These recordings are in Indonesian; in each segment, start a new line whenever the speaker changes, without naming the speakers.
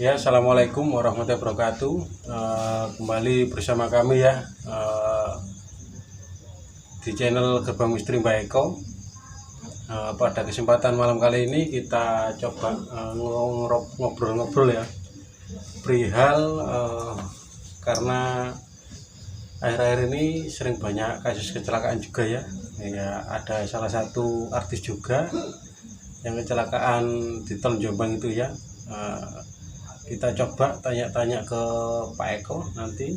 Ya, assalamualaikum warahmatullahi wabarakatuh. Kembali bersama kami ya di channel Gerbang Misteri Mbak Eko. Pada kesempatan malam kali ini kita coba ngobrol-ngobrol ya perihal karena akhir-akhir ini sering banyak kasus kecelakaan juga ya. Ya, ada salah satu artis juga yang kecelakaan di Tol Jombang itu ya. Kita coba tanya-tanya ke Pak Eko nanti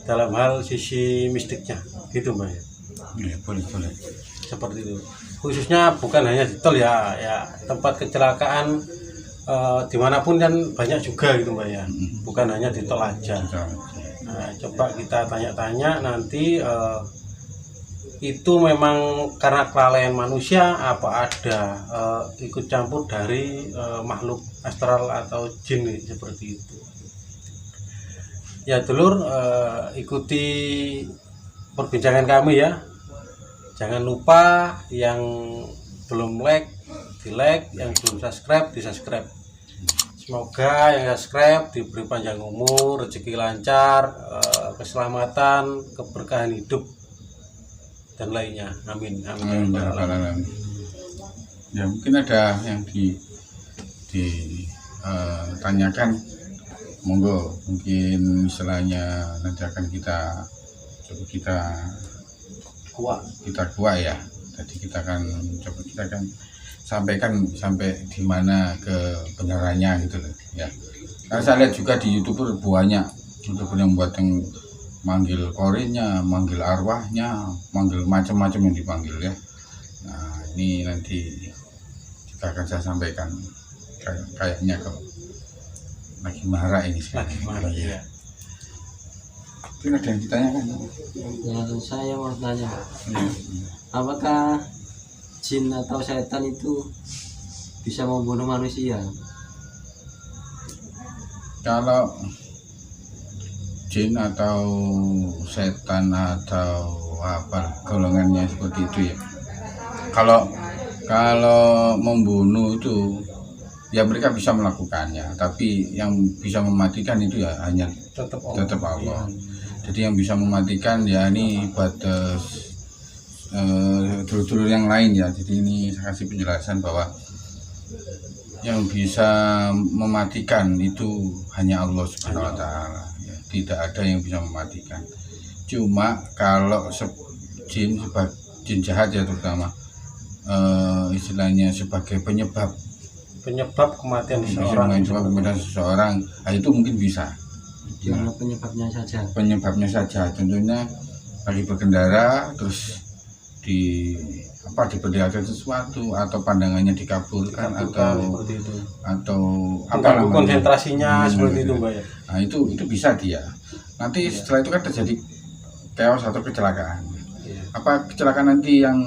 dalam hal sisi mistiknya gitu Mbak ya.
Ya, boleh.
Seperti itu, khususnya bukan hanya di tol ya, tempat kecelakaan dimanapun kan banyak juga gitu Mbak ya, bukan hanya di tol aja. Nah, coba kita tanya-tanya nanti itu memang karena kelalaian manusia apa ada ikut campur dari makhluk astral atau jin seperti itu ya dulur. Ikuti perbincangan kami ya, jangan lupa yang belum di like, yang belum subscribe di subscribe. Semoga yang subscribe diberi panjang umur, rezeki lancar, keselamatan, keberkahan hidup dan lainnya. Amin.
Amin. Ya, mungkin ada yang ditanyakan, monggo, mungkin istilahnya nanti akan kita kuak ya. Jadi kita akan sampaikan sampai di mana kebenarannya gitu loh ya. Karena saya lihat juga di YouTuber banyak YouTuber yang buat yang manggil korinnya, manggil arwahnya, manggil macam-macam yang dipanggil ya. Nah, ini nanti juga akan saya sampaikan. Kayaknya kok lagi marah ini sekarang.
Lagi marah ya.
Mungkin ada yang ditanyakan?
Ya, saya mau tanya, apakah jin atau setan itu bisa membunuh manusia?
Kalau jin atau setan atau apa golongannya seperti itu ya, kalau membunuh itu ya mereka bisa melakukannya, tapi yang bisa mematikan itu ya hanya tetap Allah. Jadi yang bisa mematikan ya ini batas dulur-dulur yang lain ya. Jadi ini saya kasih penjelasan bahwa yang bisa mematikan itu hanya Allah Subhanahu wa Ta'ala ya. Tidak ada yang bisa mematikan. Cuma kalau jin jahat ya, terutama istilahnya sebagai penyebab
kematian
seseorang, itu mungkin bisa.
Cuma
penyebabnya saja tentunya lagi berkendara terus diperlihatkan sesuatu, atau pandangannya dikabulkan atau
apa konsentrasinya seperti itu Mbak ya.
Nah, itu bisa dia. Nanti setelah itu kan terjadi chaos atau kecelakaan. Apa kecelakaan nanti yang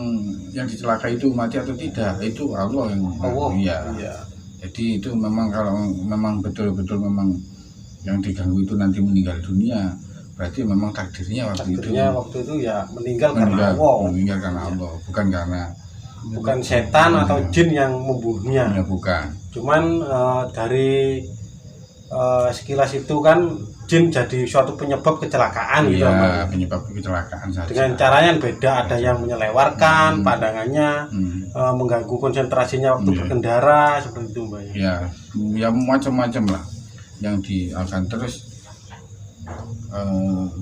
dicelakai itu mati atau tidak, itu Allah yang iya. Jadi itu memang kalau memang betul-betul memang yang diganggu itu nanti meninggal dunia, berarti memang takdirnya waktu itu
ya meninggal karena
Allah, bukan
setan atau jin yang membunuhnya.
Ya, bukan.
Cuman dari sekilas itu kan jin jadi suatu penyebab kecelakaan gitu.
Iya, penyebab kecelakaan saja.
Dengan caranya yang beda, ada yang menyelewarkan pandangannya, mengganggu konsentrasinya waktu berkendara seperti itu Mbak.
Ya macam-macam lah yang akan terus.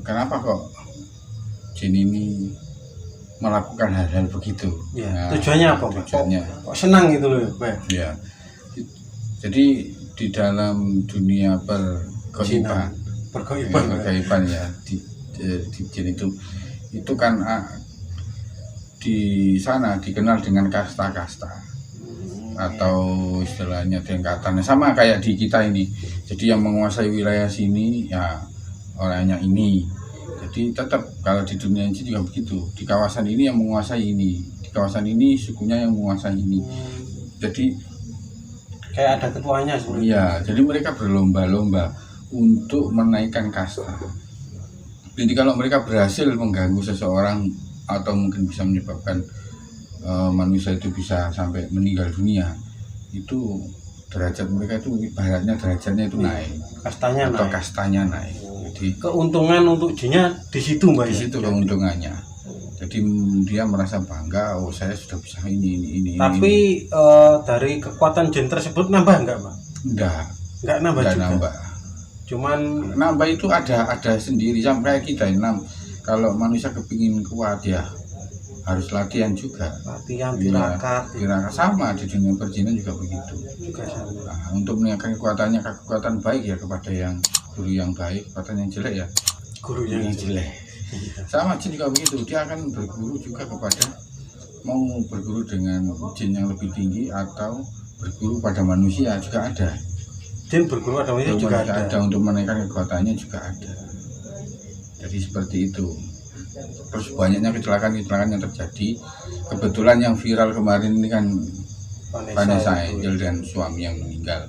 Kenapa kok jin ini melakukan hal-hal begitu?
Ya, tujuannya apa Pak? Kok senang gitu loh Pak?
Ya, jadi di dalam dunia bergaiban ya, di jin itu kan di sana dikenal dengan kasta-kasta atau istilahnya tingkatannya sama kayak di kita ini. Jadi yang menguasai wilayah sini ya orangnya ini. Jadi tetap kalau di dunia ini juga begitu. Di kawasan ini yang menguasai ini, di kawasan ini sukunya yang menguasai ini. Jadi
kayak ada ketuanya sebenarnya.
Iya, jadi mereka berlomba-lomba untuk menaikkan kasta. Jadi kalau mereka berhasil mengganggu seseorang atau mungkin bisa menyebabkan manusia itu bisa sampai meninggal dunia, itu derajat mereka itu ibaratnya derajatnya itu naik
Kastanya
atau
naik.
kastanya naik. Jadi
Keuntungan untuk jinnya di situ Mbak.
di
ya?
situ keuntungannya. Jadi dia merasa bangga, oh saya sudah bisa ini.
Tapi dari kekuatan jin tersebut nambah enggak Mbak? Enggak nambah
enggak
juga.
nambah.
Cuman
Nambah itu ada sendiri sampai kita kalau manusia kepingin kuat ya harus latihan juga.
latihan
Iya,
tirakat
tirakat sama di dunia perjinan juga begitu.
juga sama.
Nah, untuk meningkatkan kekuatan baik ya kepada yang guru yang baik, kekuatan yang jelek ya
Guru
yang
yang
jelek. Sama jin juga begitu, dia akan berguru juga kepada mau berguru dengan jin yang lebih tinggi atau berguru pada manusia juga ada.
jin berguru ada juga ada.
Untuk menaikkan kekuatannya juga ada. Jadi seperti itu. Terus banyaknya kecelakaan yang terjadi. Kebetulan yang viral kemarin ini kan Vanessa Angel dan suami yang meninggal.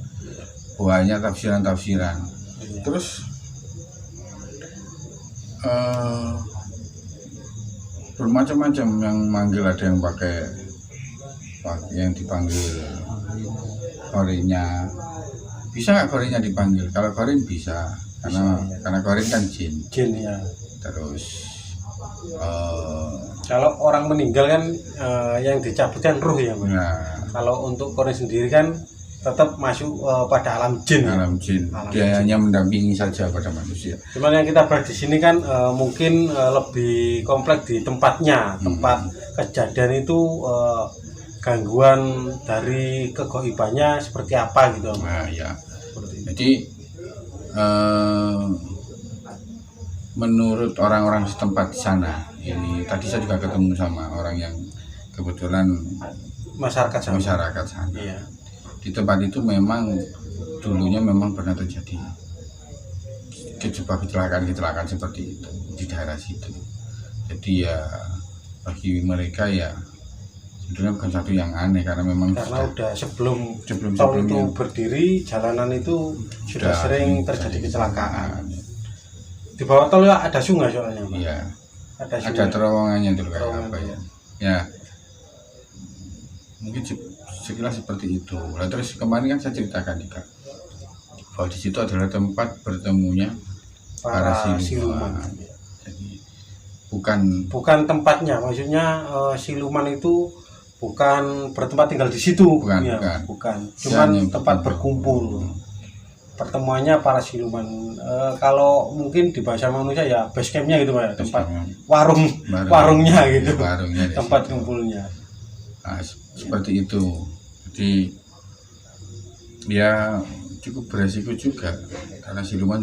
Banyak tafsiran-tafsiran.
Iya.
Terus bermacam-macam yang manggil, ada yang pakai yang dipanggil Korinnya. Bisa nggak Korinnya dipanggil? Kalau Korin bisa, karena Korin kan jin.
Jin ya.
Terus
Kalau orang meninggal kan yang dicabutkan ruh ya Mbak.
nah,
Kalau untuk Korin sendiri kan tetap masuk pada alam jin. Ya?
alam jin,
Alam
dia hanya mendampingi saja pada manusia.
Cuman yang kita bahas di sini kan mungkin lebih kompleks di tempatnya, tempat kejadian itu gangguan dari kegoibannya seperti apa gitu.
Nah, ya.
Seperti itu.
Jadi menurut orang-orang setempat di sana, ini tadi saya juga ketemu sama orang yang kebetulan
Masyarakat sama.
masyarakat sana.
Iya.
Di tempat itu memang dulunya memang pernah terjadi kecelakaan seperti itu di daerah situ. Jadi ya bagi mereka ya sebetulnya bukan satu yang aneh karena memang
Karena udah sebelum tol itu
sebelumnya
berdiri, jalanan itu sudah sering terjadi kecelakaan.
Ya.
Di bawah tol ya ada sungai soalnya Pak.
Iya,
Ada
ada
sungai.
terowongannya dulu kayak
Terowongan,
apa ya. Ya, mungkin sekilas seperti itu. Lalu terus kemarin kan saya ceritakan juga bahwa di situ adalah tempat bertemunya para siluman. Jadi bukan
tempatnya, maksudnya siluman itu bukan bertempat tinggal di situ.
Bukan,
Ya,
bukan.
Cuman
yang
tempat berkumpul. Pertemuannya para siluman. Kalau mungkin di bahasa manusia ya base campnya gitu Pak, tempat warungnya gitu.
Warungnya di
Tempat
situ.
kumpulnya.
Nah, seperti itu. Jadi ya cukup beresiko juga karena siluman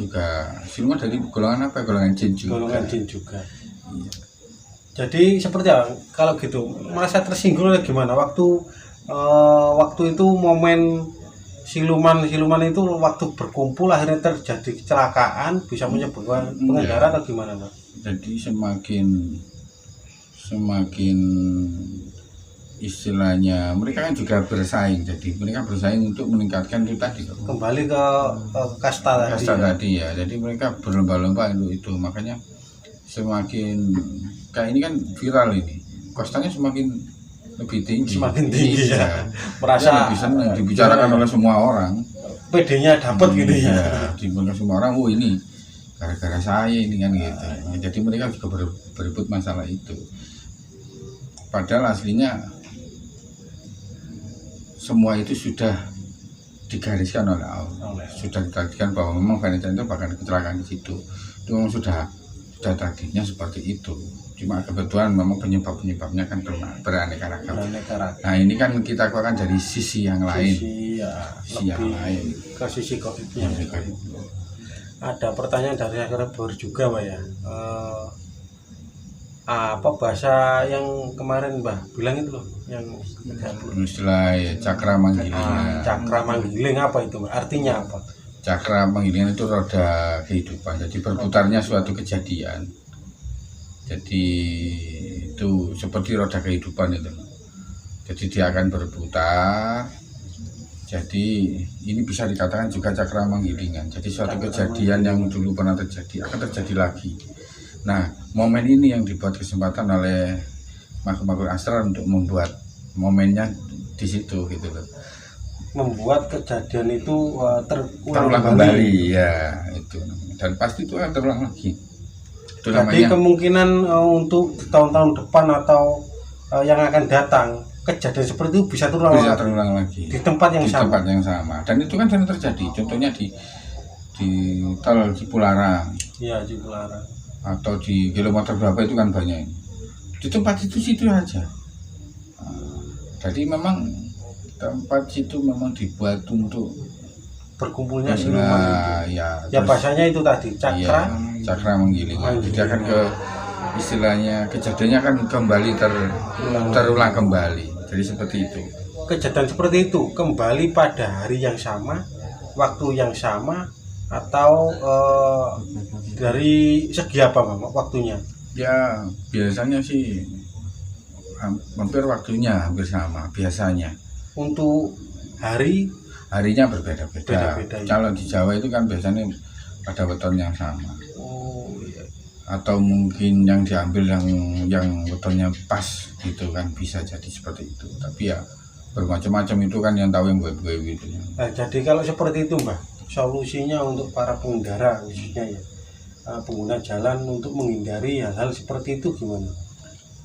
dari golongan apa? Golongan jin juga.
Golongan jin juga. Jadi seperti apa? Kalau gitu merasa tersinggung atau gimana? Waktu itu momen siluman itu waktu berkumpul akhirnya terjadi kecelakaan, bisa menyebabkan pengendara atau gimana Pak?
Jadi semakin istilahnya mereka kan juga bersaing, jadi mereka bersaing untuk meningkatkan itu tadi
Kembali ke kasta
tadi ya. Jadi mereka berlomba-lomba untuk itu, makanya semakin kayak ini kan viral ini, kastanya semakin lebih tinggi,
ya. Merasa
bisa dibicarakan oleh semua orang,
PD-nya dapat gitu ya.
Dibicarakan semua orang, oh ini gara-gara saya ini kan gitu. Jadi mereka juga berebut masalah itu. Padahal aslinya semua itu sudah digariskan oleh Allah, sudah ditakdirkan bahwa memang Vanessa itu bakal kecelakaan di situ. Itu memang sudah takdirnya seperti itu. Cuma kebetulan memang penyebabnya kan beraneka ragam. Nah ini kan kita akan dari sisi yang lain,
sisi yang lain, ke sisi COVID-nya. Ada pertanyaan dari akhirnya juga Pak ya. Apa bahasa yang kemarin Mbah bilang itu loh, yang
istilah ya, cakra manggilingan.
Cakra manggiling apa itu Mbak? Artinya apa?
Cakra manggilingan itu roda kehidupan, jadi berputarnya suatu kejadian. Jadi itu seperti roda kehidupan itu. Jadi dia akan berputar. Jadi ini bisa dikatakan juga cakra manggilingan. Jadi suatu kejadian yang dulu pernah terjadi akan terjadi lagi. Nah, momen ini yang dibuat kesempatan oleh makhluk-makhluk astral untuk membuat momennya di situ gitu loh.
membuat kejadian itu
terulang kembali ya itu, dan pasti itu akan terulang lagi. Itu
Jadi
namanya
kemungkinan untuk tahun-tahun depan atau yang akan datang kejadian seperti itu bisa
terulang lagi
di tempat yang
di
sama.
tempat yang sama, dan itu kan sering terjadi. Contohnya di tol Cipularang
Iya, Cipularang.
atau di kilometer berapa itu kan banyak di tempat itu situ aja. Jadi memang tempat situ memang dibuat untuk
Berkumpulnya siluman itu.
ya,
Ya bahasanya itu tadi cakra.
iya, cakra menggiling. Jadi akan ke istilahnya kejadiannya akan kembali terulang kembali. Jadi seperti itu.
Kejadian seperti itu kembali pada hari yang sama, waktu yang sama, atau dari segi apa Mama waktunya?
Ya biasanya sih hampir waktunya hampir sama biasanya.
Untuk
Harinya berbeda-beda.
Beda-beda, ya.
Kalau di Jawa itu kan biasanya pada weton yang sama.
oh iya.
Atau mungkin yang diambil yang wetonnya pas gitu kan, bisa jadi seperti itu. Tapi ya bermacam-macam, itu kan yang tahu yang buat-buat gitu.
Nah, jadi kalau seperti itu Mbah, solusinya untuk para pengendara khususnya ya pengguna jalan untuk menghindari hal-hal seperti itu gimana?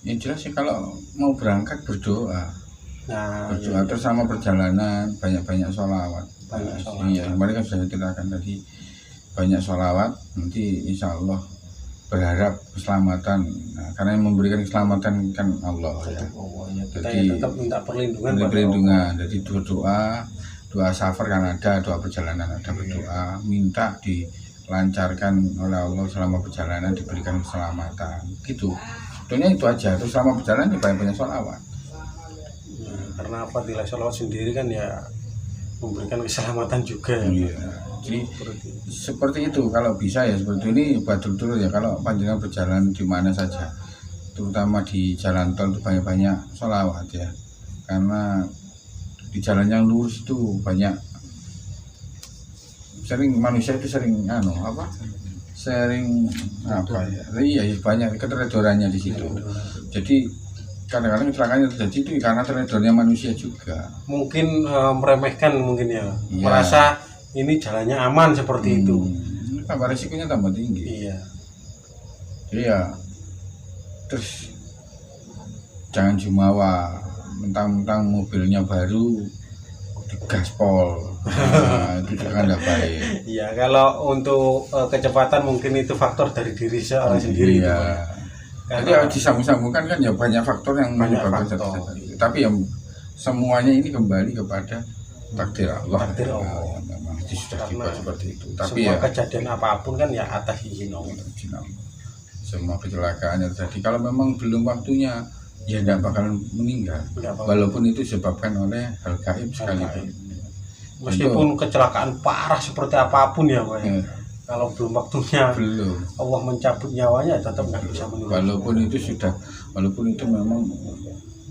Yang jelas sih kalau mau berangkat berdoa.
Nah,
Berdoa terus sama perjalanan banyak-banyak sholawat.
Banyak sholawat.
Iya, kemarin kan sudah ceritakan tadi, banyak sholawat, nanti insya Allah berharap keselamatan. Nah, karena yang memberikan keselamatan kan Allah.
ya, kita
Jadi
ya tetap minta perlindungan
Beri
pada
perlindungan. Jadi doa safar kan ada, doa perjalanan ada, berdoa minta dilancarkan oleh Allah selama perjalanan, diberikan keselamatan gitu. Tentunya itu aja. Terus selama perjalanan ya banyak-banyak sholawat.
Karena Fadilah Sholawat sendiri kan ya memberikan keselamatan juga ya.
Iya. Jadi seperti itu, kalau bisa ya seperti ini betul-betul ya, kalau panjenengan berjalan di mana saja, terutama di jalan tol itu banyak-banyak sholawat ya, karena di jalan yang lurus itu banyak manusia itu sering iya banyak keteledorannya di situ. Jadi kadang-kadang kecelakaannya terjadi itu karena teledornya manusia juga.
Mungkin meremehkan mungkin ya,
Iya.
merasa ini jalannya aman seperti itu.
Tambah risikonya tambah tinggi.
Iya.
Jadi ya terus jangan jumawa, mentang-mentang mobilnya baru digaspol. Nah, itu juga nggak baik.
Iya, kalau untuk kecepatan mungkin itu faktor dari diri seorang sendiri.
Iya. Jadi
Karena
disambung-sambungkan kan ya banyak faktor yang
Banyak
menyebabkan
faktor.
terjadi. Tapi yang semuanya ini kembali kepada takdir Allah.
Takdir Allah.
Ya, memang itu sudah
Karena
dibuat seperti itu. Tapi
semua
ya
kejadian apapun kan ya atas izin Allah.
semua kecelakaan yang terjadi kalau memang belum waktunya ya tidak bakalan meninggal.
Nggak apa-apa.
Walaupun itu disebabkan oleh hal gaib sekalipun.
Meskipun kecelakaan parah seperti apapun ya Pak.
Ya,
Kalau belum waktunya
belum.
Allah mencabut nyawanya tetap nggak bisa meninggal.
Walaupun itu memang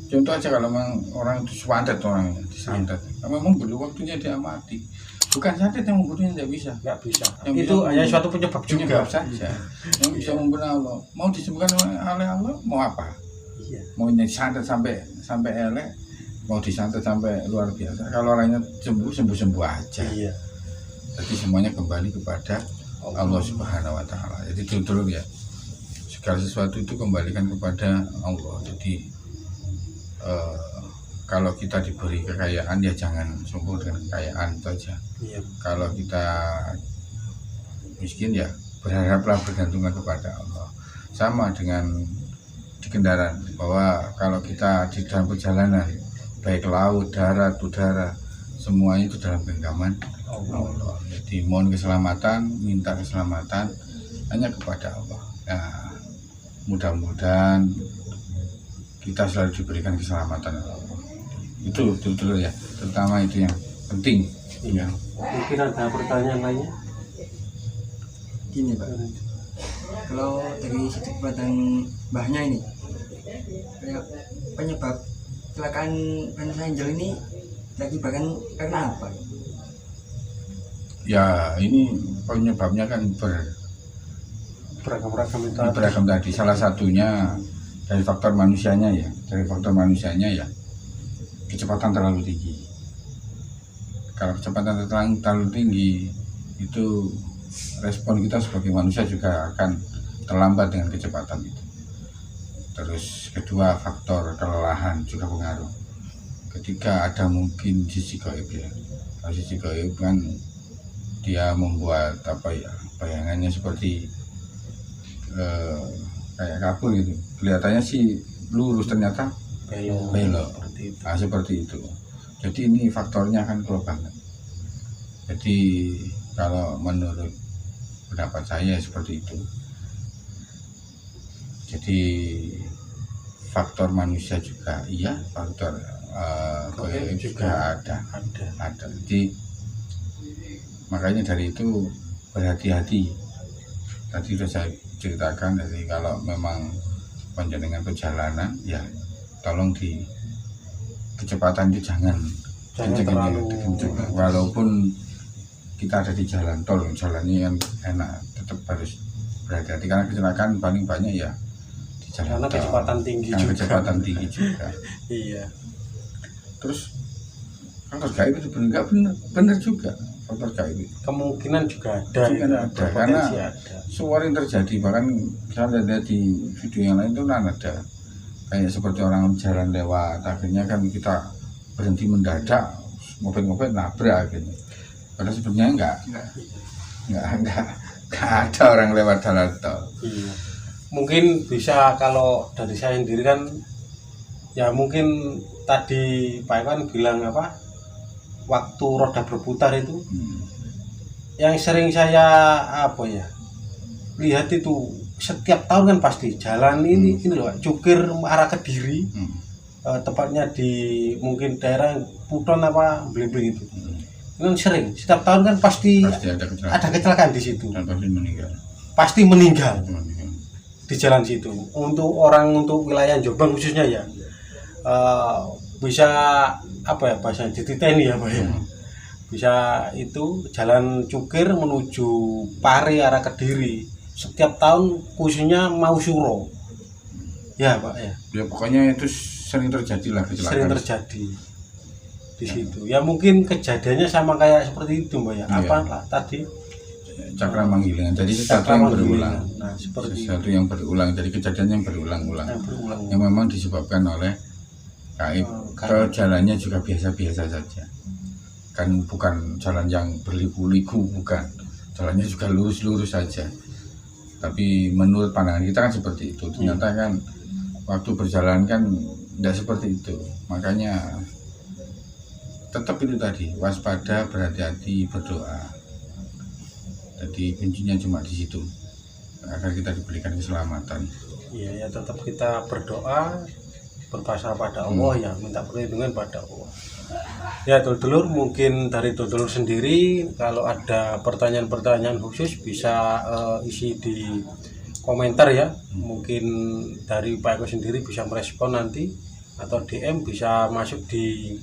contoh aja, kalau memang orang itu santet, orangnya disantet, memang belum waktunya dia mati. Bukan santet yang membunuhnya, tidak bisa.
Nggak bisa.
Yang
Itu
bisa
hanya suatu penyebab juga.
Penyebab saja. Yang bisa membunuh Allah. Mau disembuhkan oleh Allah, mau apa?
Iya.
Mau disantet sampai elek, mau disantet sampai luar biasa. Kalau orangnya sembuh aja.
Iya.
Jadi semuanya kembali kepada Allah Subhanahu wa Ta'ala. Jadi dulu ya, segala sesuatu itu kembalikan kepada Allah. Jadi kalau kita diberi kekayaan ya jangan sombong dengan kekayaan itu aja.
Iya.
Kalau kita miskin ya berharaplah bergantungan kepada Allah. Sama dengan di kendaraan, bahwa kalau kita di dalam perjalanan baik laut, darat, udara, semuanya itu dalam genggaman Allah. Jadi mohon keselamatan, minta keselamatan hanya kepada Allah. Nah, mudah-mudahan kita selalu diberikan keselamatan Allah. Itu dulu ya, terutama itu yang penting.
Iya. Mungkin ada pertanyaan lainnya?
Gini Pak, kalau dari sisi kekuatan mbahnya ini, kayak penyebab kecelakaan Vanessa Angel ini diakibatkan karena apa?
Ya ini penyebabnya kan beragam tadi. Salah satunya dari faktor manusianya ya, kecepatan terlalu tinggi. Kalau kecepatan terlalu tinggi itu respon kita sebagai manusia juga akan terlambat dengan kecepatan itu. Terus kedua, faktor kelelahan juga pengaruh. Ketika ada mungkin sisi gaib ya, kalau sisi gaib kan dia membuat apa ya, bayangannya seperti kayak kabur gitu, kelihatannya sih lurus ternyata belok. Seperti itu. Jadi ini faktornya kan klop banget. Jadi kalau menurut pendapat saya seperti itu. Jadi faktor manusia juga iya, faktor gaib juga ada. Jadi makanya dari itu berhati-hati. Tadi sudah saya ceritakan, jadi kalau memang panjenengan perjalanan ya tolong di kecepatan itu jangan
terlalu
kenceng. Walaupun kita ada di jalan tol, jalannya yang enak, tetap harus berhati-hati karena kecelakaan paling banyak ya di jalan
karena
tol.
kecepatan tinggi
Karena
juga.
kecepatan tinggi juga.
Iya.
Terus faktor gaib itu benar juga, faktor gaib itu.
Kemungkinan juga ada,
Mungkin
ya,
ada,
berpotensi
karena
ada.
semua yang terjadi, bahkan saya lihat di video yang lain itu kan ada kayak seperti orang jalan lewat, akhirnya kan kita berhenti mendadak, mobil-mobil nabrak gitu. Padahal sebenarnya enggak ada orang lewat jalan tol.
Iya. Mungkin bisa, kalau dari saya sendiri kan ya mungkin tadi Pak Iwan bilang apa, waktu roda berputar itu yang sering saya lihat itu setiap tahun kan pasti jalan ini loh Pak, Cukir arah Kediri, tepatnya di mungkin daerah Puton apa Blimbing itu. Kan sering setiap tahun kan pasti ada kecelakaan di situ,
dan
pasti meninggal di jalan situ. Untuk wilayah Jombang khususnya ya bisa bahasa dititeni ya Pak ya. Bisa itu jalan Cukir menuju Pare arah Kediri setiap tahun khususnya mau Suro ya Pak ya.
Ya pokoknya itu sering terjadi lah kecelakaan.
Sering terjadi di situ. Ya mungkin kejadiannya sama kayak seperti itu Mbak ya. Apa lah tadi?
Cakra manggilingan. Jadi sesuatu yang berulang.
Nah, seperti
sesuatu yang berulang. Jadi kejadian yang berulang-ulang. Yang memang disebabkan oleh gaib. Kalau jalannya juga biasa-biasa saja. Kan bukan jalan yang berliku-liku, bukan. Jalannya juga lurus-lurus saja. Tapi menurut pandangan kita kan seperti itu. Ternyata kan waktu berjalan kan tidak seperti itu. Makanya tetap itu tadi, waspada, berhati-hati, berdoa. Jadi kuncinya cuma di situ, agar kita diberikan keselamatan.
Iya ya, tetap kita berdoa, berpasrah pada Allah ya, minta perlindungan pada Allah. Ya dulur-dulur, mungkin dari dulur-dulur sendiri kalau ada pertanyaan-pertanyaan khusus bisa isi di komentar ya. Mungkin dari Pak Eko sendiri bisa merespon nanti, atau DM bisa masuk di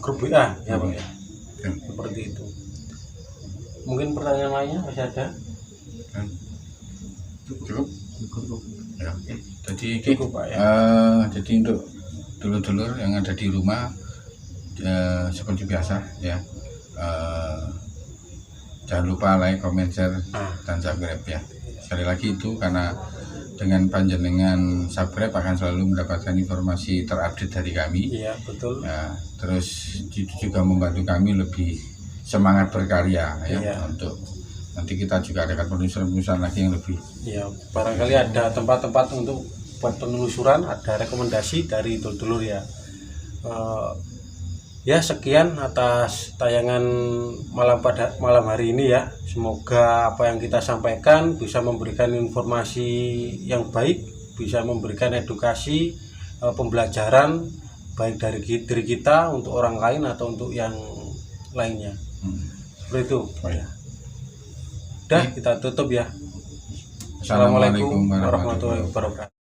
grup WA ya Pak ya. Seperti itu. Mungkin pertanyaan lainnya masih ada?
Cukup? Ya. Jadi
Cukup Pak ya.
Jadi untuk dulur-dulur yang ada di rumah seperti biasa ya, jangan lupa like, comment, share, dan subscribe ya. Sekali lagi itu karena dengan panjenengan subscribe akan selalu mendapatkan informasi terupdate dari kami.
Iya betul.
Ya, terus itu juga membantu kami lebih semangat berkarya ya.
Iya.
Untuk nanti kita juga ada penelusuran lagi yang lebih.
Ya barangkali ada tempat-tempat untuk buat penelusuran, ada rekomendasi dari dulur-dulur ya. Ya sekian atas tayangan malam hari ini ya. Semoga apa yang kita sampaikan bisa memberikan informasi yang baik, bisa memberikan edukasi, pembelajaran baik dari diri kita untuk orang lain atau untuk yang lainnya. Seperti itu. Ya. Udah kita tutup ya. Assalamualaikum warahmatullahi wabarakatuh.